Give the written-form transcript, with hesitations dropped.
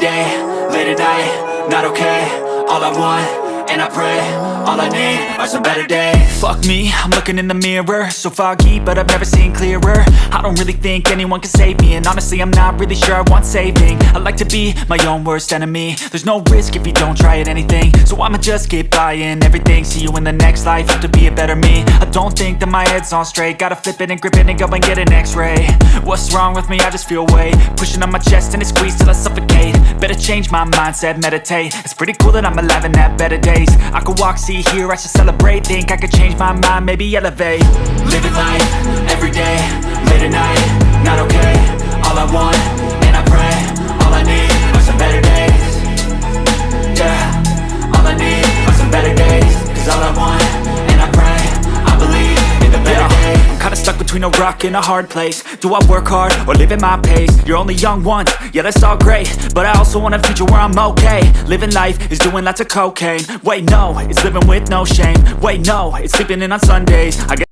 day, late at night, not okay. All I want, and I pray, all I need are some better days. Fuck me, I'm looking in the mirror, so foggy, but I've never seen clearer. I don't really think anyone can save me, and honestly I'm not really sure I want saving. I like to be my own worst enemy. There's no risk if you don't try at anything, so I'ma just get buying everything. See you in the next life, have to be a better me. I don't think that my head's on straight, gotta flip it and grip it and go and get an x-ray. What's wrong with me? I just feel weight pushing on my chest and it squeezes till I suffocate. Better change my mindset, meditate. It's pretty cool that I'm alive and have better days. I could walk, see, hear, I should celebrate. Think I could change my mind, maybe elevate. Living life, everyday, late at night, not okay. All I want, and I pray, all I need are some better days. Yeah, all I need are some better days. Cause all I want, and I pray, I believe in the better days. I'm kinda stuck between a rock and a hard place. Do I work hard or live at my pace? You're only young once, yeah that's all great, but I also want a future where I'm okay. Living life is doing lots of cocaine. Wait no, it's living with no shame. Wait no, it's sleeping in on Sundays. I guess